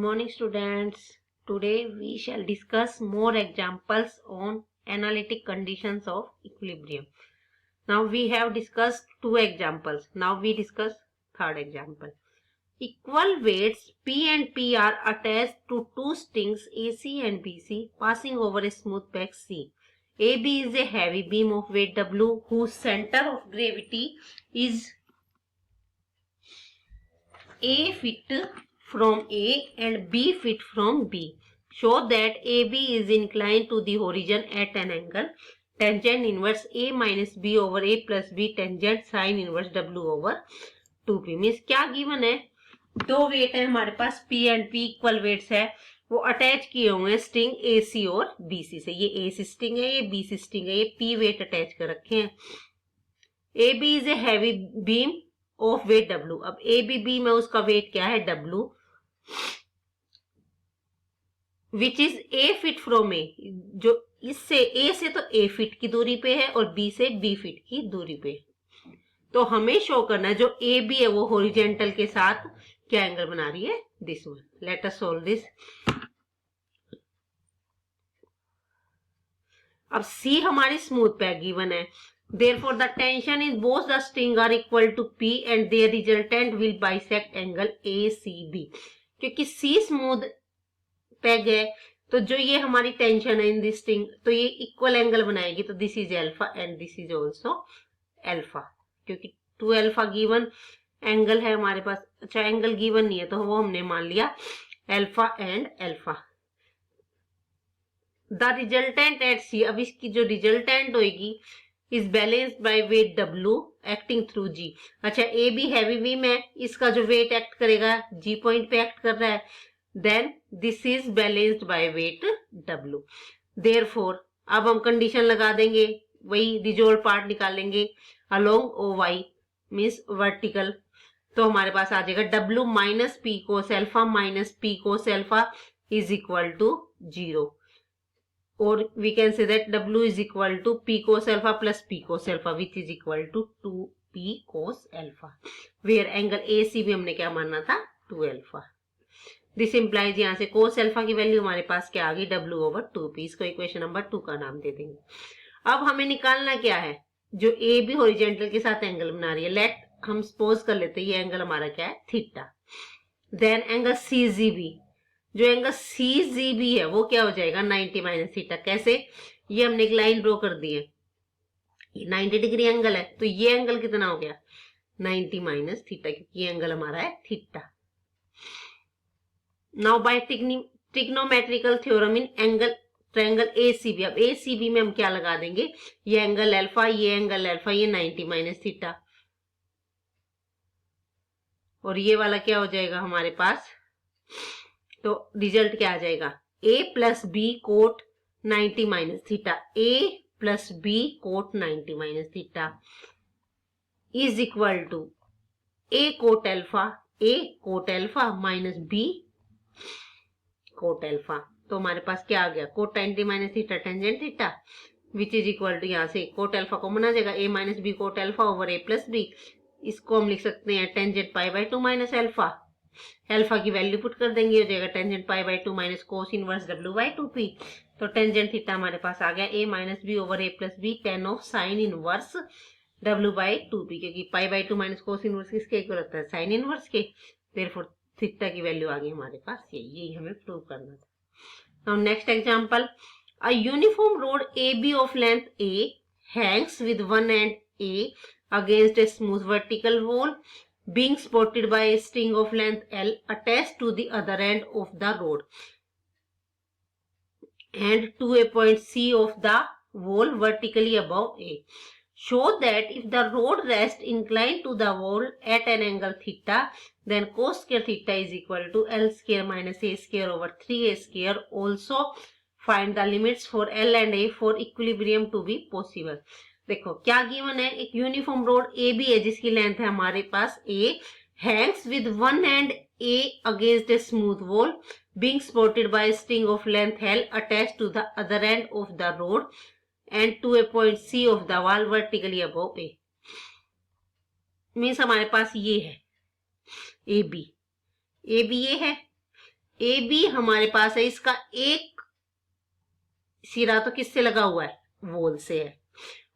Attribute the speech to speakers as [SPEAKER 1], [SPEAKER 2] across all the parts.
[SPEAKER 1] morning, students. Today we shall discuss more examples on analytic conditions of equilibrium. Now we have discussed two examples. Now we discuss third example. Equal weights P and P are attached to two strings AC and BC passing over a smooth pack C. AB is a heavy beam of weight W whose center of gravity is A feet from A and B feet from B. Show that AB is inclined to the horizon at an angle. Tangent inverse A minus B over A plus B tangent sin inverse W over 2P. Means क्या given है? दो weight है हमारे पास P and P equal weights है, वो attach किए हुए हैं स्ट्रिंग AC और BC से. ये AC स्ट्रिंग है, ये BC स्ट्रिंग है, ये P वेट अटैच कर रखे हैं. AB is a heavy beam of weight W. अब ABB में उसका वेट क्या है? W, which is A feet from A. जो इससे A से तो A फीट की दूरी पे है और B से B फीट की दूरी पे. तो हमें शो करना है जो AB है वो हॉरिजेंटल के साथ क्या एंगल बना रही है? This one. Let us solve this. अब C हमारी स्मूथ पैक गिवन है. Therefore, the tension in both the string are equal to P and their resultant will bisect angle ACB. क्योंकि C स्मूथ पैग है तो जो ये हमारी tension है इन दिस स्ट्रिंग तो ये इक्वल एंगल बनाएगी. तो this is alpha and this is also alpha, क्योंकि 2 अल्फा गिवन एंगल है हमारे पास. अच्छा, एंगल गिवन नहीं है तो वो हमने मान लिया alpha and alpha. The resultant at C. अब इसकी जो रिजल्टेंट होगी is balanced by weight W acting through G. अच्छा, AB हैवी बीम है, इसका जो वेट एक्ट करेगा G पॉइंट पे एक्ट कर रहा है. Then this is balanced by weight W. Therefore, अब हम कंडीशन लगा देंगे, वही रिजोल्व पार्ट निकालेंगे अलोंग OY मीन्स वर्टिकल. तो हमारे पास आ जाएगा W minus P cos alpha minus P cos alpha is equal to 0. or we can say that W is equal to P cos alpha plus P cos alpha which is equal to 2P cos alpha, where angle AC भी हमने क्या मानना था? 2 alpha. This implies यहाँ से cos alpha की value हमारे पास क्या आ गई? W over 2P. इसको इक्वेशन नंबर 2 का नाम दे देंगे. अब हमें निकालना क्या है? जो A भी हॉरिजेंटल के साथ एंगल बना रही है. लेट हम सपोज कर लेते हैं ये एंगल हमारा क्या है? थीटा. देन एंगल CGB, जो एंगल CGB है वो क्या हो जाएगा? 90 माइनस थीटा. कैसे? ये हमने एक लाइन ड्रॉ कर दी है, ये 90 डिग्री एंगल है तो ये एंगल कितना हो गया? 90 माइनस थीटा, क्योंकि ये एंगल हमारा है theta. Now by trigonometrical theorem in angle triangle ACB. अब ACB में हम क्या लगा देंगे? ये एंगल अल्फा, ये एंगल अल्फा, ये 90 माइनस थीटा, और ये वाला क्या हो जाएगा हमारे पास? तो रिजल्ट क्या आ जाएगा? A plus B cot 90 minus theta, A plus B cot 90 minus theta is equal to A cot alpha minus B cot alpha. तो हमारे पास क्या आ गया? Cot 90 minus theta tangent theta which is equal to, यहाँ से cot alpha common आ जाएगा, A minus B cot alpha over A plus B. इसको हम लिख सकते हैं tangent pi by 2 minus alpha. Alpha की वैल्यू पुट कर देंगे, हो जाएगा tangent pi by 2 minus cos inverse W by 2P. तो टेंजेंट थीटा हमारे पास आ गया A minus B over A plus B tan of sine inverse W by 2P, क्योंकि pi by 2 minus cos inverse किसके इक्वल होता है? Sine inverse के. देयरफॉर थीटा की वैल्यू आ गई हमारे पास. यही हमें प्रूव करना था. Now next example. A uniform road AB of length A hangs with one end A against a smooth vertical wall being supported by a string of length L attached to the other end of the rod and to a point C of the wall vertically above A. Show that if the rod rests inclined to the wall at an angle theta, then cos square theta is equal to L square minus A square over 3A square. Also find the limits for L and A for equilibrium to be possible. देखो क्या given है? एक uniform road A B है जिसकी length है हमारे पास A, Hanks with one and A against a smooth wall being supported by a string of length L attached to the other end of the rod and to a point C of the wall vertically above A. Means हमारे पास ये है AB ये है. A B हमारे पास है, इसका एक सिरा तो किससे लगा हुआ है, वॉल से है,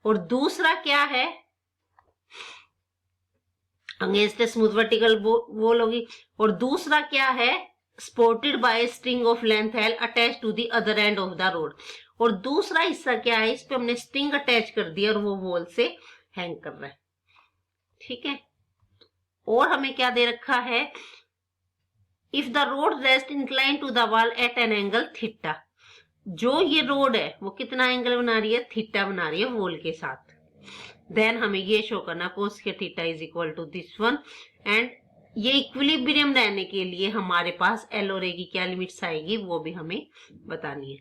[SPEAKER 1] और दूसरा क्या है, अगेंस्ट स्मूथ वर्टिकल वॉल होगी, और दूसरा क्या है, supported by string of length L attach to the other end of the rod, और दूसरा हिस्सा क्या है, इस पे हमने स्ट्रिंग अटैच कर दिया और वो वॉल से हैंग कर रहा है। ठीक है, और हमें क्या दे रखा है, if the rod rest incline to the wall at an angle theta, जो ये रोड है वो कितना एंगल बना रही है, थीटा बना रही है वॉल के साथ, देन हमें ये शो करना cos के theta is equal to this one, and ये इक्विलिब्रियम रहने के लिए हमारे पास एल और ए की क्या लिमिट्स आएगी वो भी हमें बतानी है।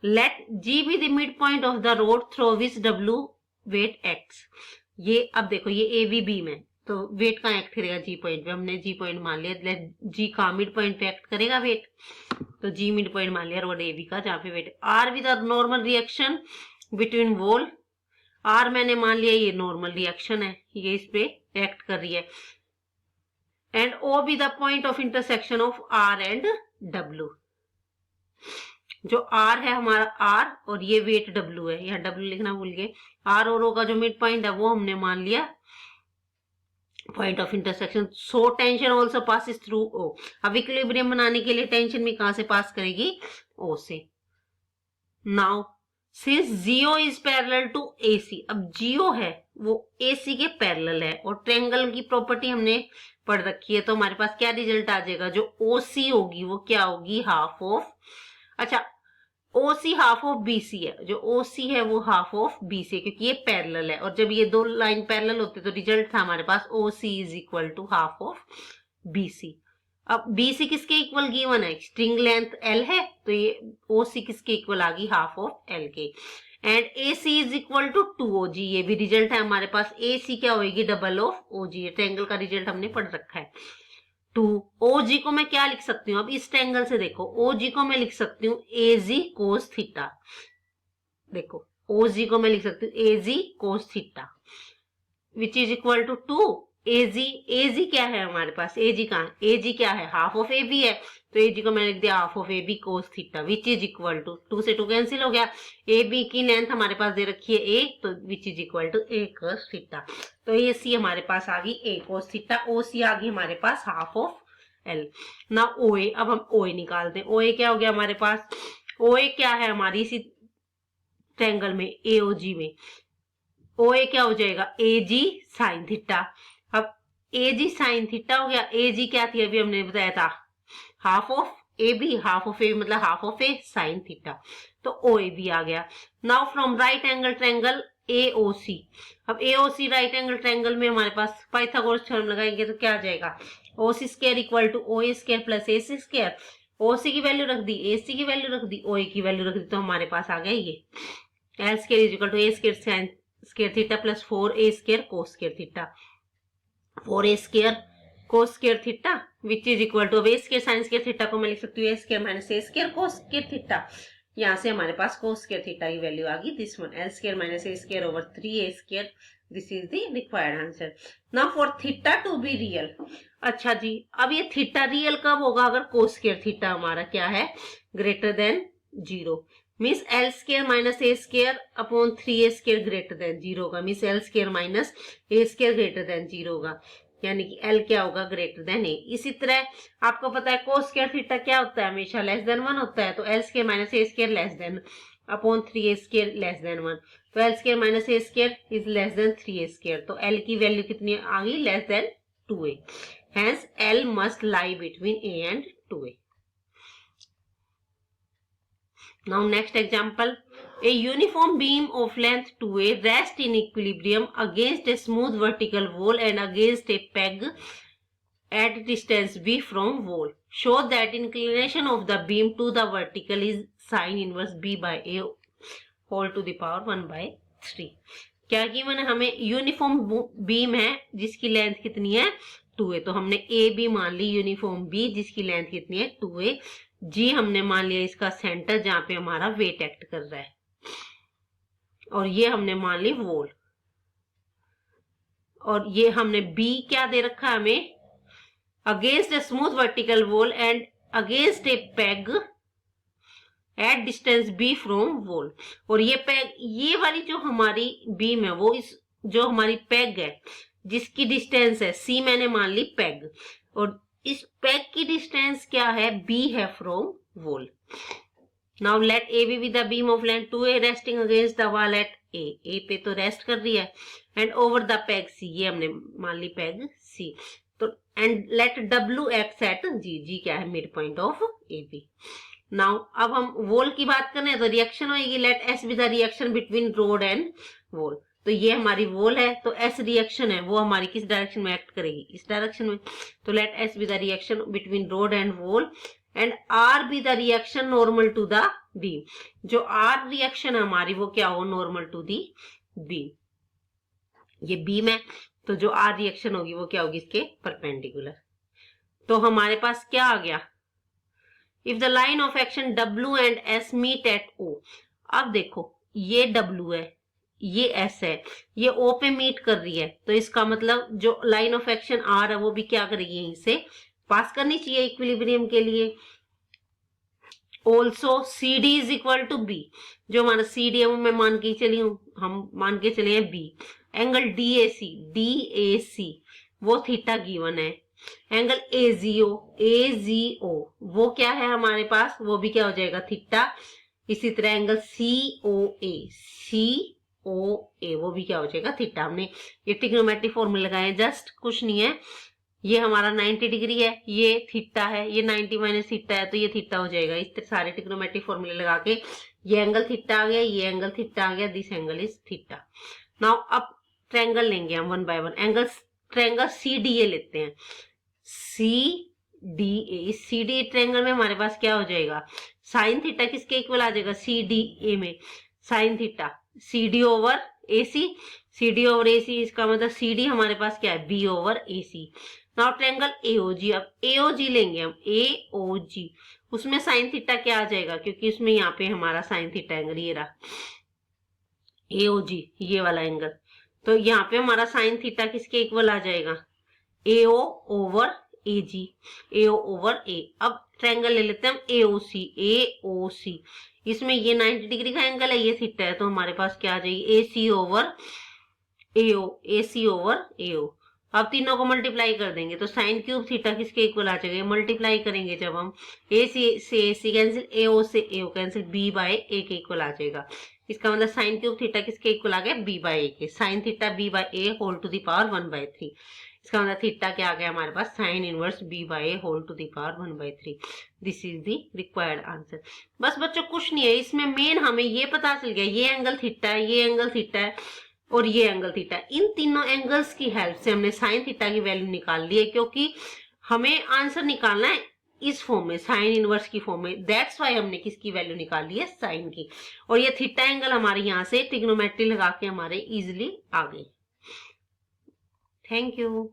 [SPEAKER 1] Let G be the mid point of the rod through which W weight X, ये अब देखो ये ए बी बीम है तो वेट कहाँ एक्ट करेगा, जी पॉइंट पे, हमने जी पॉइंट मान लिया, लेट जी का मिड पॉइंट पे एक्ट करेगा वेट, तो जी मिड पॉइंट मान लिया रोड ए बी का जहाँ पे weight, R with normal reaction between wall, R मैंने मान लिया ये नॉर्मल रिएक्शन है, ये इस पे एक्ट कर रही है, and O be the point of intersection of R and W, जो आर है हमारा आर और ये वेट डब्ल्यू है, यहाँ डब्ल्यू लिखना भूल गए, आर और ओ का जो मिड पॉइंट है वो हमने मान लिया point of intersection, so tension also passes through O, अब इक्विलिब्रियम बनाने के लिए टेंशन भी कहां से पास करेगी, ओ से। Now since GO is parallel to AC, अब जीओ है वो एसी के पैरेलल है, और ट्रायंगल की प्रॉपर्टी हमने पढ़ रखी है, तो हमारे पास क्या रिजल्ट आ जाएगा, जो ओसी होगी वो क्या होगी, हाफ ऑफ, अच्छा ओसी हाफ ऑफ बीसी है, जो ओसी है वो हाफ ऑफ बीसी है क्योंकि ये पैरेलल है, और जब ये दो लाइन पैरेलल होते तो रिजल्ट था हमारे पास OC is equal to half of BC. अब बीसी किसके इक्वल गिवन है, स्ट्रिंग लेंथ एल है, तो ये ओसी किसके इक्वल आ गई, हाफ ऑफ एल के, and AC is equal to 2OG, ये भी रिजल्ट है हमारे पास, एसी क्या होगी, डबल ऑफ ओजी, ट्रायंगल का रिजल्ट हमने पढ़ रखा है। 2 OG को मैं क्या लिख सकती हूँ, अब इस ट्रायंगल से देखो, OG को मैं लिख सकती हूँ AG cos थीटा, देखो OG को मैं लिख सकती हूँ AG cos theta which is equal to 2 AG क्या है हमारे पास, AG कहाँ है, AG क्या है, हाफ ऑफ AB है, तो AG को मैंने लिख दिया half of AB cos theta which is equal to 2 से 2 कैंसिल हो गया, AB की लेंथ हमारे पास दे रखी है A, तो which is equal to A cos theta, तो AC हमारे पास आ गई A cos थीटा, OC आ गई हमारे पास हाफ ऑफ L। ना OA, अब हम OA निकालते हैं, OA क्या हो गया हमारे पास, OA क्या है हमारी इसी ट्रायंगल में AOG में, OA क्या हो जाएगा, AG साइन थीटा, अब AG साइन थीटा हो गया, AG क्या थी अभी हमने बताया था, half of AB, half of AB मतलब half of A sine theta, तो OAB आ गया। Now from right angle triangle AOC, अब AOC राइट एंगल ट्रायंगल में हमारे पास पाइथागोरस थ्योरम लगाएंगे तो क्या आ जाएगा, OC square equal to OA square plus AC square, OC की वैल्यू रख दी, AC की वैल्यू रख दी, OA की वैल्यू रख दी, तो हमारे पास आ गया ये L square is equal to A square sine square theta plus 4A square cos square theta, 4A square cos square theta which is equal to A square sine square theta को मैं लिख सकती हूँ A square minus A square cos square theta, यहाँ से हमारे पास cos square theta की वैल्यू आ गई this one, L square minus A square over 3A square, this is the required answer. Now for theta to be real, अच्छा जी अब ये थीटा रियल कब होगा, अगर कोस स्क्वायर थीटा हमारा क्या है, greater than 0, means L square minus A square upon 3A square greater than 0 होगा, means L square minus A square greater than 0 होगा, यानी कि L क्या होगा, ग्रेटर देन A। इसी तरह आपको पता है कोस स्क्वायर थीटा क्या होता है, हमेशा लेस देन 1 होता है, तो L square minus A square less than upon 3A square less than 1, तो L square minus A square is less than 3A square, तो L की वैल्यू कितनी आ गई, less than 2A, hence L must lie between A and 2A। Now next example, a uniform beam of length 2A rests in equilibrium against a smooth vertical wall and against a peg at distance B from wall. Show that inclination of the beam to the vertical is sin inverse B by A whole to the power 1/3। क्या कि मैंने हमें uniform beam है जिसकी length कितनी है 2A, तो हमने A भी मान ली यूनिफॉर्म B जिसकी लेंथ कितनी है 2A, जी हमने मान लिया इसका सेंटर जहां पे हमारा वेट एक्ट कर रहा है, और ये हमने मान ली वॉल, और ये हमने बी क्या दे रखा है हमें, against a smooth vertical wall and against a peg at distance B from wall. और ये पेग, ये वाली जो हमारी बीम है वो इस जो हमारी पेग है जिसकी डिस्टेंस है सी, मैंने मान ली पेग, और इस पेग की डिस्टेंस क्या है, बी है from wall. Now let A B with the beam of length 2a resting against the wall at A पे तो रेस्ट कर रही है, and over the peg C, ये हमने मान ली पेग सी, तो and let W acts at G क्या है, mid point of A B. Now अब हम वॉल की बात करें तो रिएक्शन होगी, let S be the reaction between rod and wall. तो ये हमारी वॉल है, तो एस रिएक्शन है वो हमारी किस डायरेक्शन में एक्ट करेगी, इस डायरेक्शन में। तो let S be the reaction between rod and wall and R be the reaction normal to the beam. जो आर रिएक्शन है हमारी वो क्या हो, नॉर्मल टू दी बीम। ये बीम है तो जो आर रिएक्शन होगी वो क्या होगी, इसके परपेंडिकुलर। तो हमारे पास क्या आ गया, if the line of action W and S meet at O। अब देखो ये W है, ये S है, ये O पे मीट कर रही है, तो इसका मतलब जो लाइन ऑफ एक्शन R है वो भी क्या करेगी, यहीं से पास करनी चाहिए इक्विलिब्रियम के लिए। Also CD is equal to B, जो हमारा CD है वो मैं मान के चली हूं, हम मान के चले हैं B। एंगल DAC वो थीटा गिवन है। एंगल AGO वो क्या है हमारे पास, वो भी क्या हो जाएगा, थीटा। इसी तरह एंगल COA वो भी क्या हो जाएगा, थीटा। हमने ये ट्रिग्नोमेट्रिक फॉर्मूले लगाए हैं, जस्ट कुछ नहीं है। ये हमारा 90 डिग्री है, ये थीटा है, ये 90 माइनस थीटा है, तो ये थीटा हो जाएगा। इस तरह सारे ट्रिग्नोमेट्रिक फॉर्मूले लगा के ये एंगल थीटा आ गया, ये एंगल थीटा आ गया, this angle is theta. Now अब ट्रायंगल लेंगे हम one by one. Angle triangle CDA लेते हैं, CDA। इस CDA ट्रायंगल में हमारे पास क्या हो जाएगा, साइन थीटा किसके इक्वल आ जाएगा, CDA में sine theta CD over AC, CD over AC, इसका मतलब CD हमारे पास क्या है, B over AC। Now triangle AOG, अब AOG लेंगे हम, AOG उसमें साइन थीटा क्या आ जाएगा, क्योंकि उसमें यहाँ पे हमारा साइन थीटा एंगल ये रहा AOG, ये वाला एंगल, तो यहाँ पे हमारा साइन थीटा किसके इक्वल आ जाएगा, AO over AG, AO over A। अब ट्रायंगल ले लेते हैं हम AOC, इसमें ये 90 डिग्री का एंगल है, ये थीटा है, तो हमारे पास क्या आ जाएगी, AC ओवर AO। अब तीनों को मल्टीप्लाई कर देंगे तो साइन क्यूब थीटा किसके इक्वल आ जाएगा, मल्टीप्लाई करेंगे जब हम, AC से AC कैंसिल, AO से AO cancel, B by A के इक्वल आ जाएगा। इसका मतलब साइन क्यूब थीटा किसके इक्वल आ गया, B बाय A के। Sine theta B by A whole to the power 1/3। इसका मतलब थीटा क्या आ गया हमारे पास, sine inverse B by A whole to the power 1/3। This is the required answer. बस बच्चों कुछ नहीं है इसमें, मेन हमें ये पता चल गया ये एंगल थीटा है, ये एंगल थीटा है और ये एंगल थीटा। इन तीनों एंगल्स की हेल्प से हमने साइन थीटा की वैल्यू निकाल ली है, क्योंकि हमें आंसर निकालना है इस फॉर्म में, साइन इनवर्स की फॉर्म में। दैट्स वाई हमने किसकी वैल्यू निकाल ली है, साइन की। और ये थीटा एंगल हमारे यहाँ से ट्रिग्नोमेट्री लगा के हमारे इजिली आ गई। Thank you.